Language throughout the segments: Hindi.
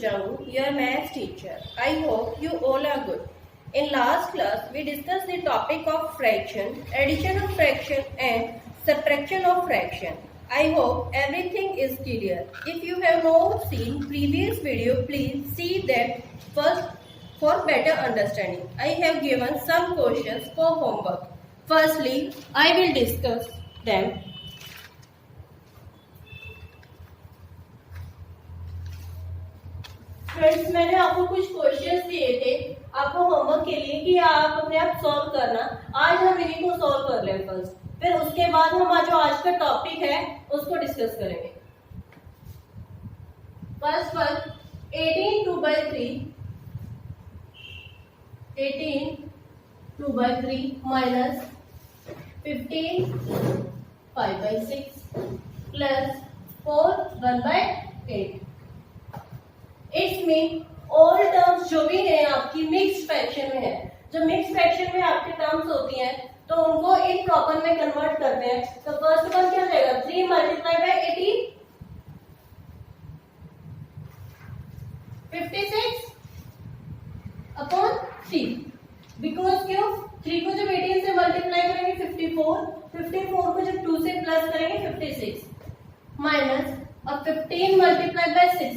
Sujangu, your maths teacher. I hope you all are good. In last class, we discussed the topic of fraction, addition of fraction and subtraction of fraction. I hope everything is clear. If you have not seen previous video, please see that first for better understanding. I have given some questions for homework. Firstly, I will discuss them. Friends, मैंने आपको कुछ क्वेश्चंस दिए थे आपको होमवर्क के लिए कि आप अपने आप सॉल्व करना। आज हम इन्हीं को सॉल्व कर लें फर्स्ट, फिर उसके बाद हम जो आज का टॉपिक है उसको डिस्कस करेंगे। First one 18 2/3 minus 15 5/6 plus 4 1/8। इसमें ऑल टर्म्स जो भी है आपकी मिक्स्ड फ्रैक्शन में है। जो मिक्स्ड फ्रैक्शन में आपकी टर्म्स होती हैं तो उनको इन प्रॉपर में कन्वर्ट करते हैं। तो फर्स्ट वन क्या हो जाएगा 3 × 18 56 अपॉन 3। बिकॉज क्यों 3 को जब 18 से मल्टीप्लाई करेंगे 54 को जब 2 से प्लस करेंगे 56 माइनस अब 15 × 6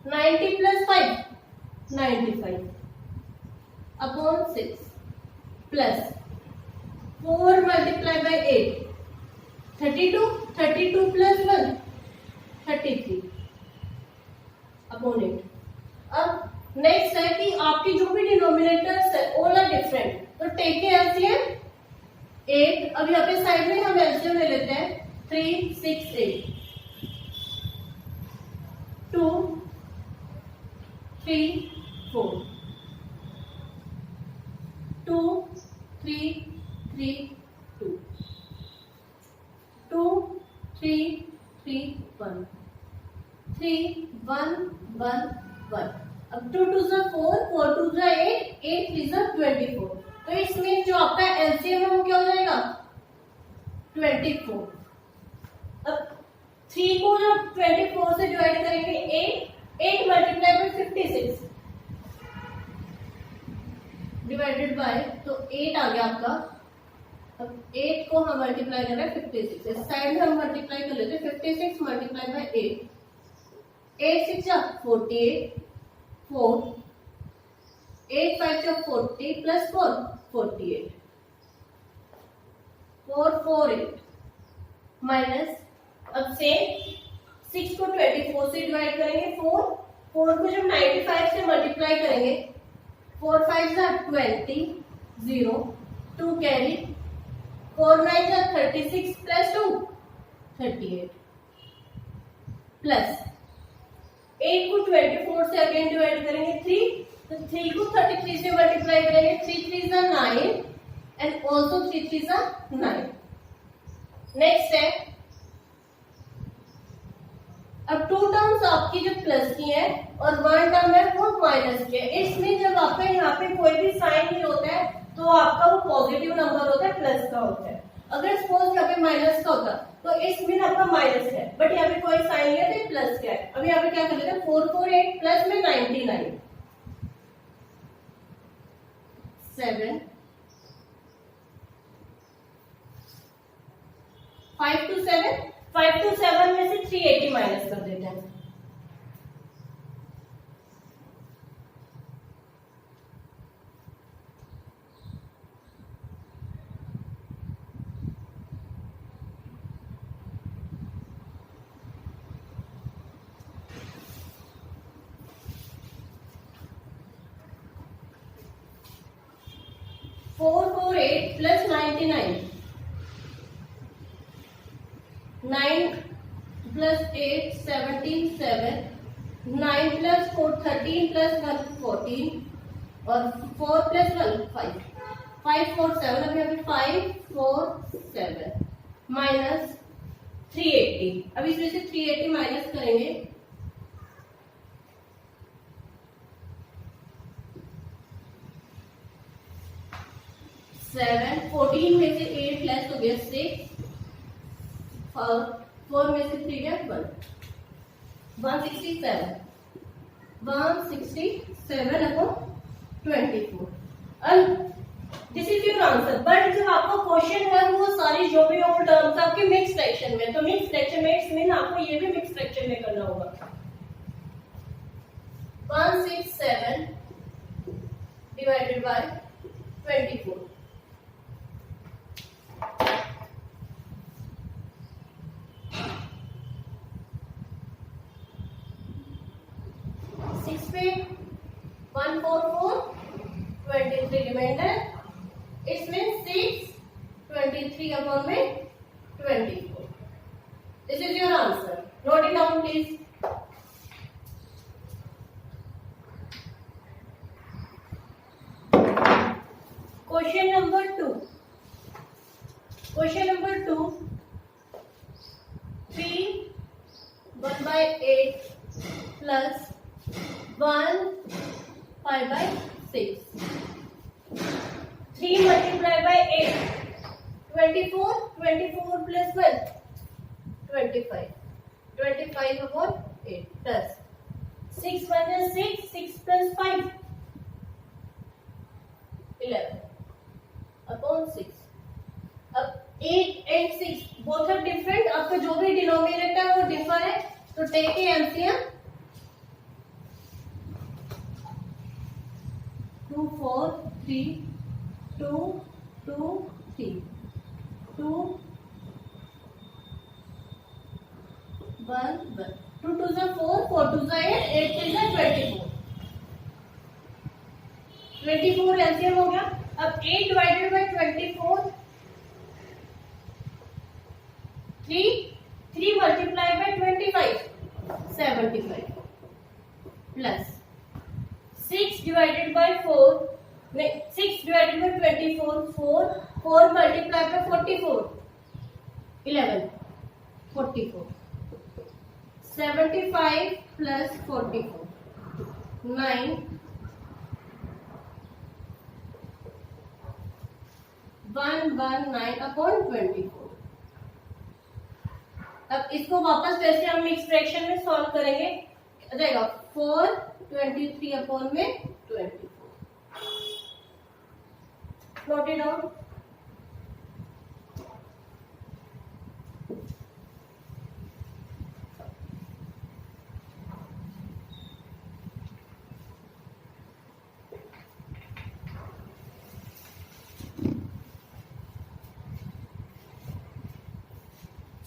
90 plus 5 95 upon 6 plus 4 × 8 32 plus 1 33 upon 8। अब नेक्स्ट है कि आपकी जो भी डिनोमिनेटर्स है ऑल आर डिफरेंट, तो टेक के एलसीएम 8। अब यहाँ पे साइड में हम एलसीएम ले लेते हैं 3 6 8 2 3 4 2 3 3 2 2 3 3 1 3 1 1 1। अब 2 2 4 4 2 8 8 3 24। तो इसमें जो आपका एलसीएम है वो क्या हो जाएगा 24। अब 3 को जब 24 से डिवाइड करेंगे 8 मल्टीप्लाई बाय 56 डिवाइडेड बाय, तो 8 आ गया आपका। अब 8 को हम मल्टीप्लाई कर रहे हैं 56, इस साइड में हम मल्टीप्लाई कर लेते हैं 56 मल्टीप्लाई बाय 8 8 6 जा 48 4 8 5 जा 40 प्लस 4 48 4 4 8 माइनस अब से 6 को 24 से डिवाइड करेंगे 4 को जब 95 से मल्टीप्लाई करेंगे 4 5 जा 20 0 2 कैरी 4 9 जा 36 प्लस 2 38 प्लस 8 को 24 से अगेन डिवाइड करेंगे 3, तो 3 को 33 से मल्टीप्लाई करेंगे 3 3 जा 9 एंड ऑल्सो 3 3 जा 9। नेक्स्ट है अब 2 टर्म्स आपकी जो प्लस की है और 1 टर्म है वो माइनस की है। इसमें जब आपका यहाँ पे कोई भी साइन नहीं होता है तो आपका वो पॉजिटिव नंबर होता है, प्लस का होता है। अगर सपोज यहाँ पे माइनस का होता तो इसमें आपका माइनस है, बट यहाँ पे कोई साइन नहीं है तो प्लस का है। अब यहाँ पे क्या कर लेते हैं 448 प्लस में 99 7 5 to 7 में से 380 माइनस कर देते हैं। Four 448 plus 99 9 plus 8 17 7 9 plus 4 13 plus 1 14 और 4 प्लस 1 5 5 4 7। अभी अभी 5 4 7 माइनस 380। अब इसमें से 380 माइनस करेंगे 7 14 में से 8 लेस हो गया 6 और 4 में से 3 गया 1 167 167 upon 24 and this is your answer. But जब आपका क्वेश्चन है वो सारी जो भी और टर्म्स आपके मिक्स फ्रैक्शन में, तो मिक्स फ्रैक्शन में आपको ये भी मिक्स फ्रैक्शन में करना होगा। 167 डिवाइडेड बाय 24 6 पे 144 23 रिमाइंडर, इसमें 6 23 अपॉन में 24। This is your answer. Note it down please. Question number 2। Question number 2, 3 1/8 plus 1 5/6। 3 multiplied by 8, 24, 24 plus 1, 25, 25 upon 8 plus 6 1 is 6, 6 plus 5, 11 upon 6। अब 8 and 6 both are different, आपका जो भी डिनोमिनेटर है वो डिफर है, तो take A LCM. 2 4 3 2 2 3 2 1 1 2 2 is 4 4 2 is 8 8 is 24 24 LCM हो गया। अब 8 divided by 24 3 multiply by 25 75 plus 6 divided by 4 नहीं 6 divided by 24 4 multiply by 44 11 44 75 plus 44 9 119 upon 24। अब इसको वापस वैसे हम मिक्स फ्रैक्शन में सॉल्व करेंगे, आ जाएगा 4 23 अपॉन में 24। Note it down.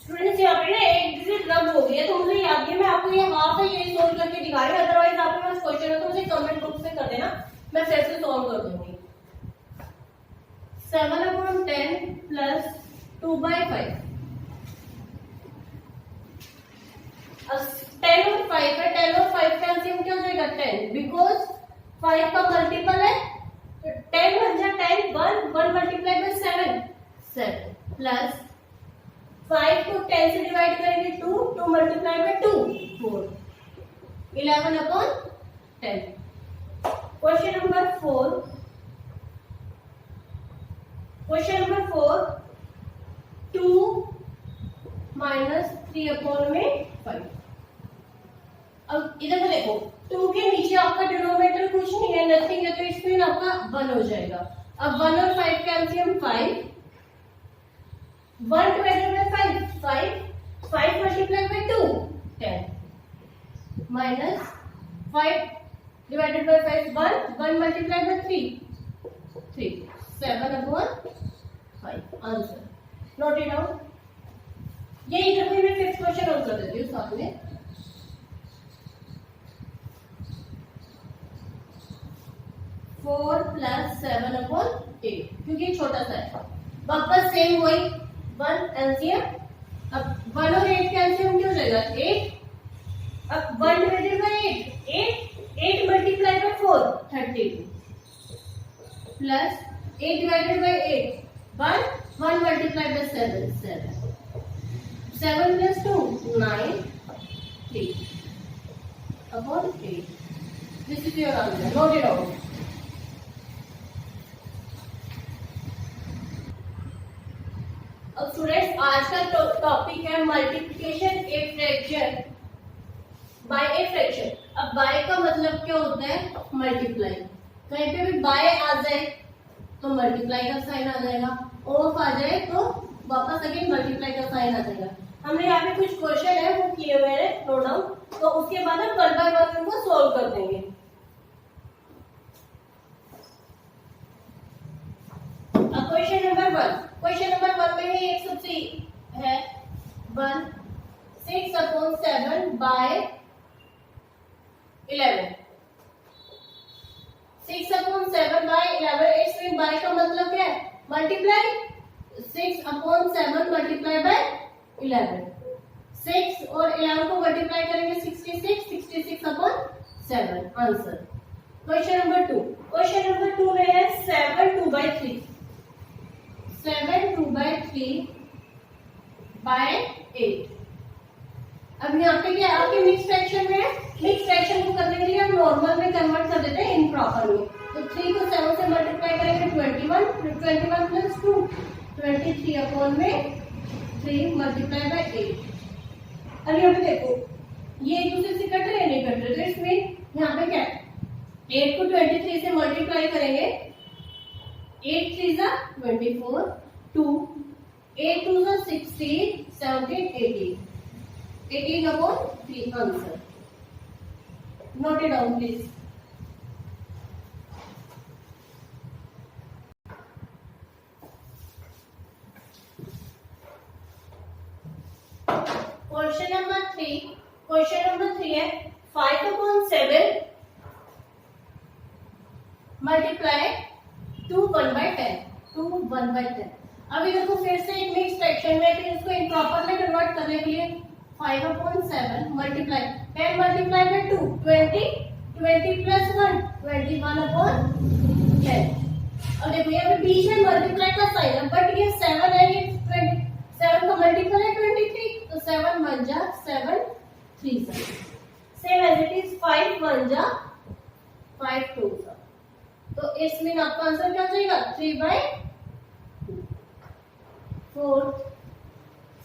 स्टूडेंट्स यहाँ पे ना एक डिजिट रब हो गई है, तो मुझे याद है मैं आपको ये हाफ है ये सोल्व करके दिखा रही हूँ। अदरवाइज आपके पास क्वेश्चन है तो मुझे कमेंट बॉक्स में कर देना, मैं फिर से सॉल्व कर दूंगी। 7 अपॉन 10 प्लस 2/5। अब 10 और 5 है, 10 और 5 का एलसीएम क्या हो जाएगा 10, बिकॉज 5 का मल्टीपल है, तो 10 बन जाए 10 1 मल्टीप्लाई बाय 7 प्लस 5 को 10 से डिवाइड करेंगे 2 multiply by 2 4 11 upon 10। Question number 4 2 minus 3 upon में 5। अब इधर को देखो, 2 के नीचे आपका डिनोमिनेटर कुछ नहीं है, नथिंग है, तो इसमें आपका 1 हो जाएगा। अब 1 और 5 का LCM 5 1 divided by 5 multiply by 2 10 minus 5 divided by 5 1 multiply bye 3 7 upon 5 answer. Note it down. ये इधर भी मैं फिफ्थ क्वेश्चन और कर देती हूँ साथ में। फोर प्लस 7 अपॉन 8, क्योंकि छोटा सा है। वापस सेम वही 1 एलसीएम। अब 1 और 8 का एलसीएम क्या हो जाएगा 8। अब 1 divided by 8 multiply by 4 32 plus 8 divided by 8 1 multiply bye 7 7 plus 2 9 3 upon 8। This is your answer. Note it down. अब स्टूडेंट्स आज का टॉपिक है multiplication a fraction by a fraction. अब बाय का मतलब क्या होता है, मल्टीप्लाई। कहीं पे भी बाय आ जाए तो मल्टीप्लाई का साइन आ जाएगा, ऑफ आ जाए तो वापस अगेन मल्टीप्लाई का साइन आ जाएगा। हमने यहाँ पे कुछ क्वेश्चन है वो किए हुए हैं नोट डाउन, तो उसके बाद हम वन बाय वन उनको सॉल्व कर देंगे। अब क्वेश्चन नंबर वन में ही एक सबसे है 1 6/7 बाय 11। 6/7 बाय 11, इसमें बाय का मतलब क्या है, मल्टीप्लाई। 6/7 मल्टीप्लाई बाय 11, 6 और 11 को मल्टीप्लाई करेंगे 66, 66/7 आंसर। क्वेश्चन नंबर 2 में है 7/2/3, 7/2/3 बाय 8। अब यहाँ पे क्या आपके मिक्स फ्रैक्शन में है, मिक्स फ्रैक्शन को करने के लिए हम नॉर्मल में कन्वर्ट कर देते हैं इम्प्रॉपर में। तो 3 को 7 से मल्टीप्लाई करेंगे 21, 21 प्लस 2 23/3 मल्टीप्लाई बाय 8। अब यहाँ पे देखो ये एक दूसरे से कट रहे नहीं कट रहे, तो इसमें यहाँ पे क्या 8 को 23 से मल्टीप्लाई करेंगे, 8 3 24, 2 8 2 16, 17 18, 18/3 answer. Note it down please. Question number 3 है 5/7 मल्टीप्लाई 2 1/10, 2 1/10। अब इधर को फिर से एक मिक्स फ्रैक्शन में, फिर इसको इम्प्रॉपर में कन्वर्ट करने के लिए 5/7 मल्टीप्लाई 10 मल्टीप्लाई बाय 2 20, 20 प्लस 1 21/10। अब देखो यहाँ पे बीच में मल्टीप्लाई का साइन है, बट ये 7 है, ये 7 का मल्टीपल है 23, तो 7 1 जा 7 3 जा, सेम एज इट इज 5 1 जा 5 2 जा। तो इसमें आपका आंसर क्या हो जाएगा 3/2।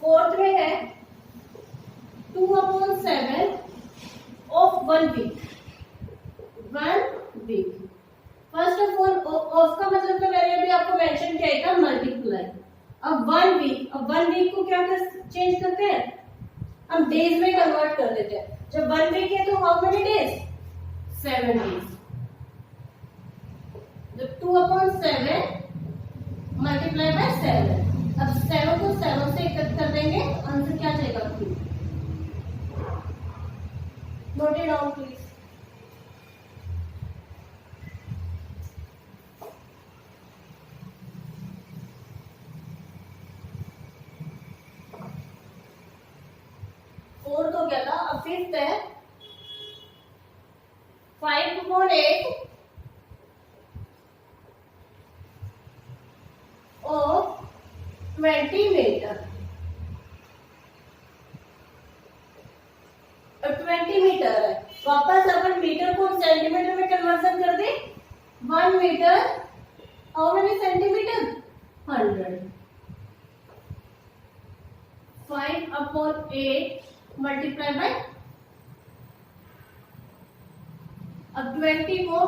फोर्थ में है 2/7 of 1 week. First of all of का मतलब तो मैंने अभी आपको मेंशन किया था मल्टीप्लाई। अब 1 वीक को क्या चेंज करते हैं, हम डेज में कन्वर्ट कर देते हैं। जब 1 वीक है तो हाउ मेनी डेज, 7 डेज। जब 2/7 मल्टीप्लाई बाय 7, अब 7 को 7 से कट कर देंगे, आंसर क्या जाएगा 2। Note it down please. Fourth हो गया था, अब फिफ्थ है 5/8 of 20 मीटर। अब 20 मीटर है, वापस अपन मीटर को सेंटीमीटर में कन्वर्जन कर दे। 1 metre how many centimetre, 100। 5/8 multiply by, अब 20 को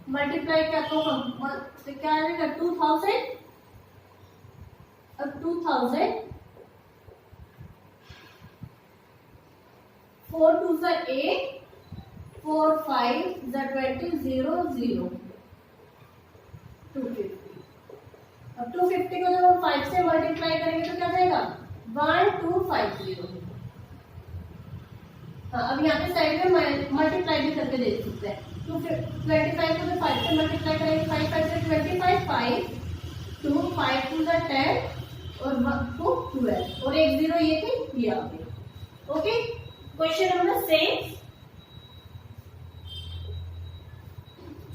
मल्टीप्लाई क्या तो क्या आएगा 2000। अब 2000 4 2 8, 4 5 20 0 0 250। अब 250 को जब हम 5 से मल्टीप्लाई करेंगे तो क्या जाएगा 1250। हाँ, अब यहाँ पे साइड में मल्टीप्लाई भी करके देख सकते हैं। 25 को 5 से मल्टीप्लाई करेंगे, 5 5 से 25, 5 2 5 2 10 और 1 2 12 और 1 0 ये थे ये आ गए। ओके, क्वेश्चन नंबर 6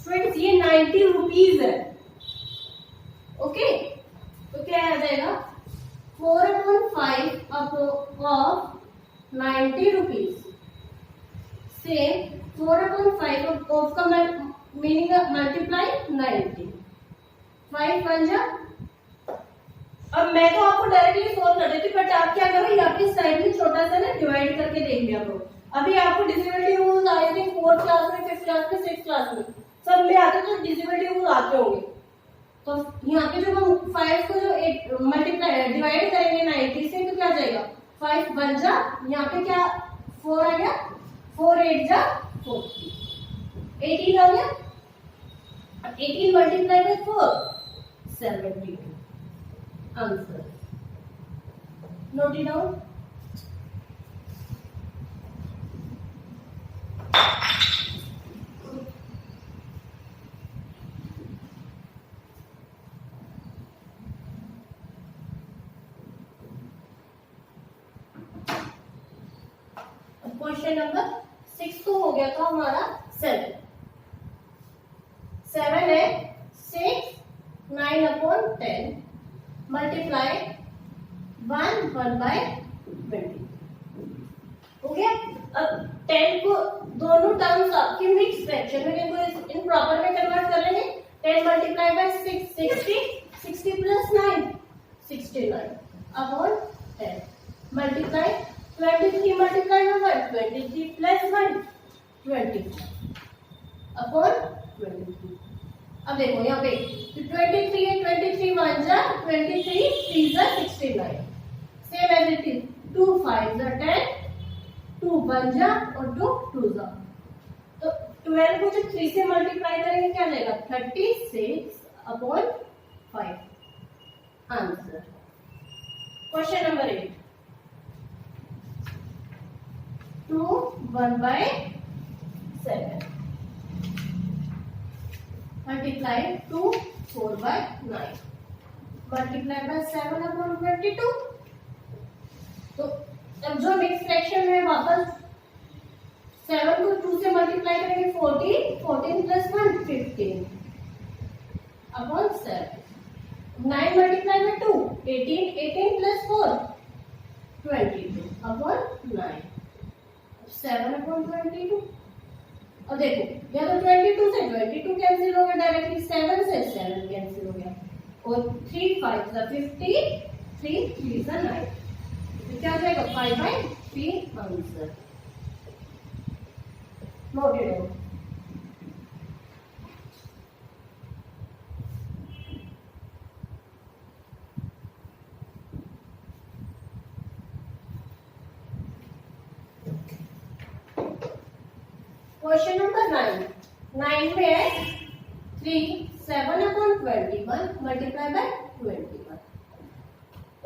स्टूडेंट्स, ये 90 रुपीज है। ओके, तो क्या आ जाएगा 4/5 ऑफ 90 रुपीज। सेम 4/5 ऑफ का मीनिंग मल्टीप्लाई 90, 5 1 जा। अब मैं तो आपको डायरेक्टली सोल्व कर देती, बट आप क्या करो यहाँ पे साइड में छोटा सा ना डिवाइड करके देख लिया करो। अभी आपको डिविजिबिलिटी रूल्स आए थे 4th क्लास में, 5th क्लास में, 6th क्लास में, सब में आते तो डिविजिबिलिटी रूल आते होंगे। तो यहाँ पे जो हम 5 को जो 8 मल्टीप्लाई डिवाइड करेंगे 90 से तो क्या जाएगा 5 बन जा, यहाँ पे क्या 4 आ गया, 4 8 जा 40, 18 आ गया, 18 multiply by 4 72 answer. Note it down. Question number 6 तो हो गया था हमारा 7 है 6 9 अपॉन 10 मल्टीप्लाई 1 by 20 हो गया। अब 10 को दोनों टर्म्स आपके मिक्स फ्रैक्शन में इनको इन प्रॉपर में कन्वर्ट कर लेंगे। 10 multiply by 6 60 plus 9 69 upon 10 multiply 23 multiply by 23 plus 1 24 upon 23। अब देखो यहाँ पे 23 है, 23 1 जा 23 3 जा 69 सेम एज इट इज 2 5 जा 10 2 1 जा और 2 2 जा। तो 12 को जब 3 से मल्टीप्लाई करेंगे क्या जाएगा 36 upon 5 answer. Question number 8 2 1 by 7 multiply 2 4 by 9 multiply by 7 upon 22। तो अब जो मिक्स फ्रैक्शन है वापस 7 को 2 से मल्टीप्लाई करेंगे 14 14 plus 1 15 upon 7 9 multiply by 2 18 18 plus 4 22 upon 9 7 upon 22। अब देखो या तो 22 से 22 कैंसिल हो गया डायरेक्टली, 7 से 7 कैंसिल हो गया और 3 5 से 50 3 3 से 9 तो क्या हो जाएगा 5 by 3 answer. Note it down. Question number 9 में है 3 7 अपॉन 21 मल्टीप्लाई बाय 21।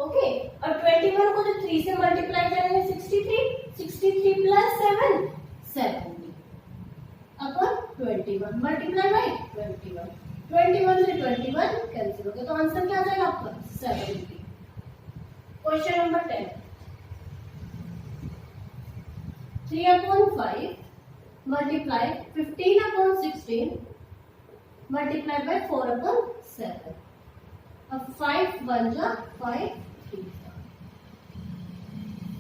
ओके और 21 को जो 3 से मल्टीप्लाई करेंगे 63 प्लस 7 70 अपॉन 21 मल्टीप्लाई बाय 21 से 21 कैंसिल हो गया तो आंसर क्या आ जाएगा आपका 70। Question number 10 3 upon 5 multiply 15 upon 16 multiply by 4 upon 7। अब 5 बन जा 5 3 जा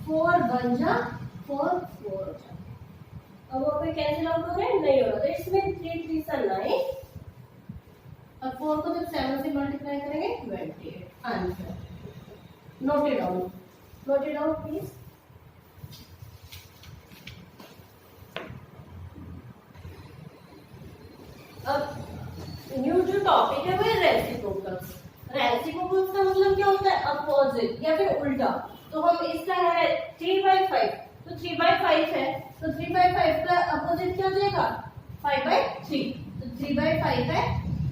4 बन जा 4 4 जा। अब वो पे कैंसिल आउट हो रहा है नहीं हो रहा तो इसमें 3 3 सा 9। अब 4 को जब 7 से मल्टीप्लाई करेंगे 28 answer. Note it down please. अब न्यू जो टॉपिक है वो है रेसिप्रोकल्स। रेसिप्रोकल्स का मतलब क्या होता है अपोजिट या फिर उल्टा। तो हम इसका है 3/5 तो 3/5 है तो 3/5 का अपोजिट क्या हो जाएगा 5/3 तो 3/5 है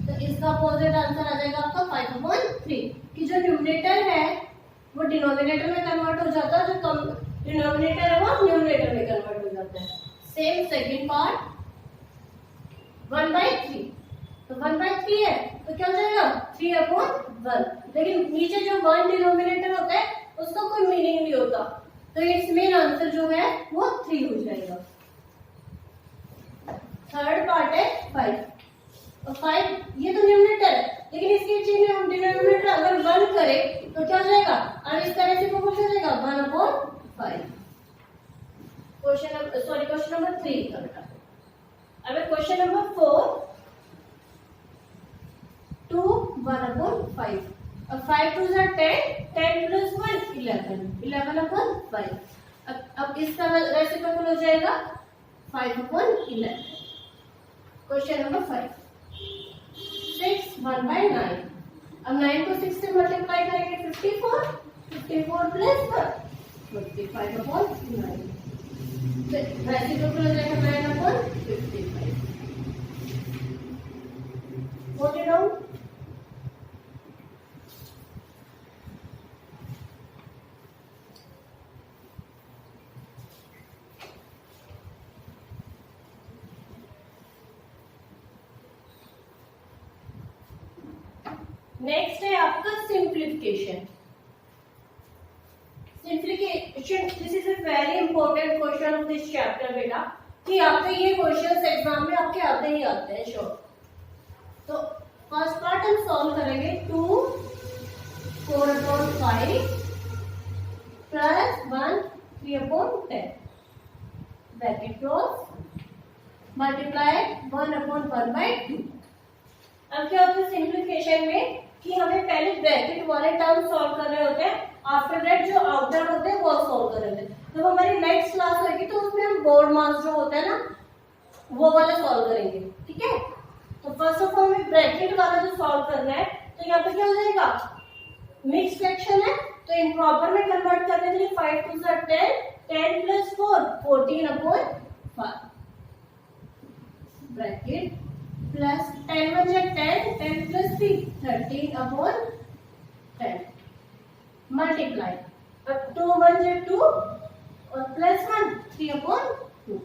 तो इसका अपोजिट आंसर आ जाएगा आपका 5/3 कि जो न्यूमरेटर है वो डिनोमिनेटर में कन्वर्ट हो जाता है, जो कम डिनोमिनेटर है वो न्यूमरेटर में कन्वर्ट हो जाता है। सेम सेकंड पार्ट 1/3 तो 1/3 है तो क्या हो जाएगा 3/1। लेकिन नीचे जो 1 डिनोमिनेटर होता है उसका कोई मीनिंग नहीं होता तो इसमें आंसर जो है वो 3 हो जाएगा। थर्ड पार्ट है 5 और 5 ये तो न्यूमरेटर है लेकिन इसकी चीज में हम डिनोमिनेटर अगर 1 करें तो क्या हो जाएगा और इस तरह से प्रोपोर्शन हो जाएगा 1/5। क्वेश्चन नंबर 3 का बेटा। अब क्वेश्चन नंबर 4 2 1/5 और 5 2 10 10 प्लस 1 11 11/5। अब इसका रेसिप्रोकल हो जाएगा 5/11। Question number 5, 6 1/9। अब 9 को 6 से मल्टीप्लाई करेंगे 54, 54 प्लस 1 55/9। रेसिप्रोकल हो जाएगा 9/55। Note it down. नेक्स्ट है आपका simplification. Simplification, this is a very important question of this chapter बेटा, कि आपके ये क्वेश्चंस एग्जाम में आपके आते ही आते हैं श्योर। तो फर्स्ट पार्ट हम सॉल्व करेंगे 2 4/5 प्लस 1 3/10 ब्रैकेट क्लोज मल्टीप्लाई 1/1/2। अब क्या होता है सिंप्लीफिकेशन में कि हमें पहले ब्रैकेट वाले टर्म सॉल्व कर रहे होते हैं, आफ्टर दैट जो आउटर होते हैं वो सॉल्व कर रहे होते हैं। जब हमारी नेक्स्ट क्लास होगी तो उसमें हम बोर्ड मार्क्स जो होता है ना वो वाले सॉल्व करेंगे, ठीक है। तो फर्स्ट ऑफ ऑल हमें ब्रैकेट वाला जो सॉल्व करना है, तो यहाँ पे क्या हो जाएगा, मिक्स फ्रैक्शन है तो इम्प्रॉपर में कन्वर्ट करने के लिए 5 2 10, 10 plus 4 14/5 bracket plus 10 1 10, 10 plus 3 13/10 multiply, अब 2 1 2 और प्लस 1 3/2।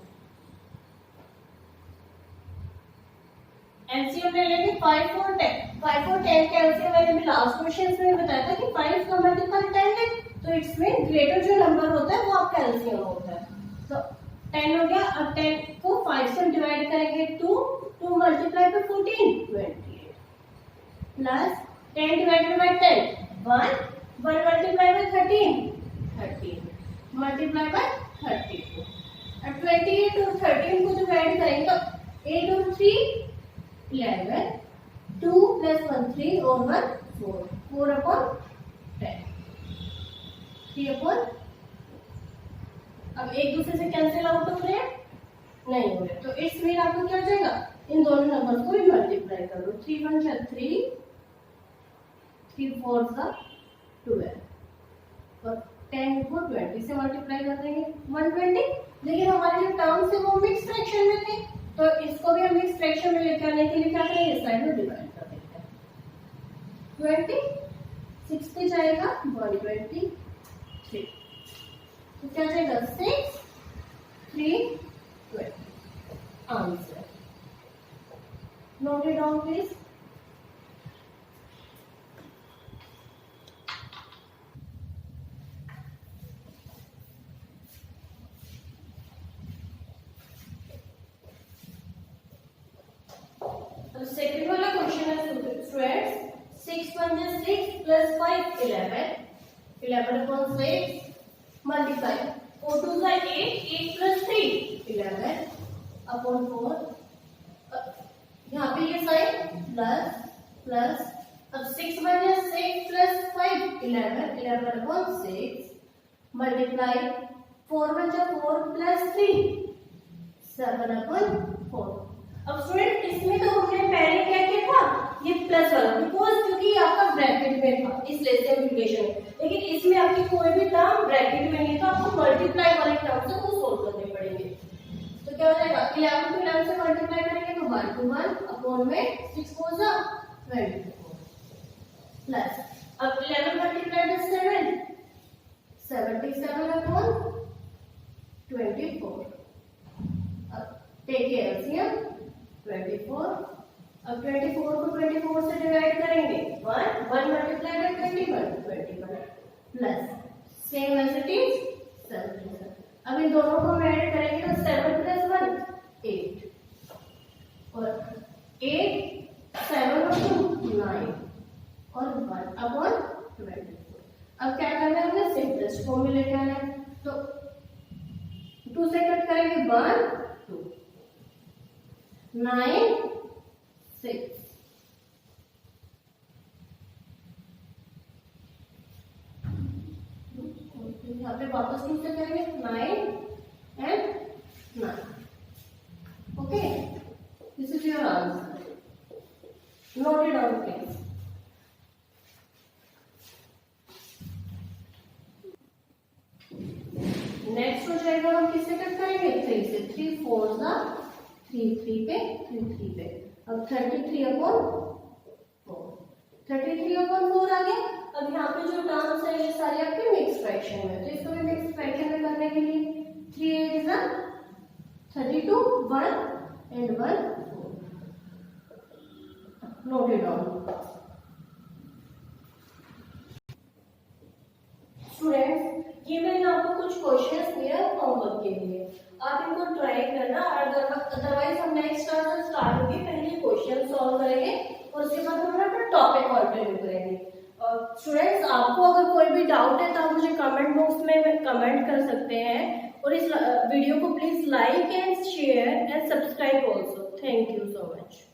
एलसीएम ले लेंगे 5 4 10, 5 और 10 का एलसीएम मैंने लास्ट क्वेश्चन में बताया था कि 5 का मल्टीपल 10 है, तो इट्स में ग्रेटर जो नंबर होता है वो आपका एलसीएम होता है। तो 10 हो गया, अब 10 को 5 से डिवाइड करेंगे 2 मल्टीप्लाई पे 14 28 plus 10 divided by 10 1 multiply bye 13 multiply by 32। अब 28 और 13 को डिवाइड करेंगे तो 8 और 3 11 2 प्लस 1 3 और 1 4 4/10 3/। अब एक दूसरे से कैंसिल आउट हो रहे हैं, नहीं हो रहे, तो इट्स मीन आपको क्या हो जाएगा, इन दोनों नंबर को भी मल्टीप्लाई कर लो। 3 1 3 3 4 12 और 10 को 20 से मल्टीप्लाई कर देंगे 120। लेकिन हमारे जो टर्म्स है वो मिक्स फ्रैक्शन में थे, तो इसको भी हम मिक्स फ्रैक्शन में लेकर आने के लिए क्या करेंगे, इस साइड में डिवाइड कर देते हैं। 20 6 पे जाएगा 123, तो क्या जाएगा 6 3 20 answer. Note it down please. Second वाला क्वेश्चन है स्टूडेंट्स, 6 1 6 प्लस 5 11 11/6 मल्टीप्लाई 4 2 8 8 प्लस 3 11/4। यहाँ पे ये साइन प्लस प्लस, अब 6 1 6 प्लस 5 11 11/6 मल्टीप्लाई 4 1 4 प्लस 3 7/4। अब स्टूडेंट इसमें तो हमने पहले क्या किया था, ये प्लस वाला, बिकॉज क्योंकि आपका ब्रैकेट में था इसलिए सिंप्लीफिकेशन है, लेकिन इसमें आपकी कोई भी टर्म ब्रैकेट में नहीं, तो आपको मल्टीप्लाई वाले टर्म से वो सोल्व करने पड़ेंगे। तो क्या हो जाएगा, 11 को 11 से मल्टीप्लाई करेंगे तो 1 to 1 अपॉन में 6 4 24 प्लस, अब 11 मल्टीप्लाई बाय 7 77/24। अब टेक एलसीएम 24, अब 24 को 24 से डिवाइड करेंगे 1 multiply by 21 plus same as it is 7। अब इन दोनों को हम ऐड करेंगे तो 7 प्लस 1 8 और 8 7 और 2 9 और 1 अपॉन 24। अब क्या करना है, हमें सिंपलेस्ट फॉर्म में लेके आना है, तो 2 से कट करेंगे 1 2 9 6 4 यहाँ पे वापस किससे करेंगे 9 and 9. Okay, this is your answer. Note it down please. Next हो जाएगा, हम किससे कट करेंगे 3 से. 3 4 जा 3 3 पे 3 3 पे. अब 33/4. 33/4 आ गया. अब यहाँ पे जो टर्म्स है ये सारे आपके मिक्स फ्रैक्शन में, तो इसको भी मिक्स फ्रैक्शन में करने के लिए 3 8 जा 32 1 and 1 4. Note it down. Students, ये मैंने आपको कुछ क्वेश्चंस दिए होमवर्क के लिए, आप इनको ट्राई करना. अदरवाइज हम नेक्स्ट क्लास से स्टार्ट होगी, पहले क्वेश्चन सॉल्व करेंगे और उसके बाद हम अपना टॉपिक कंटिन्यू करेंगे. स्टूडेंट्स, आपको अगर कोई भी डाउट है तो आप मुझे कमेंट बॉक्स में कमेंट कर सकते हैं, और इस वीडियो को please like and share and subscribe also. Thank you so much.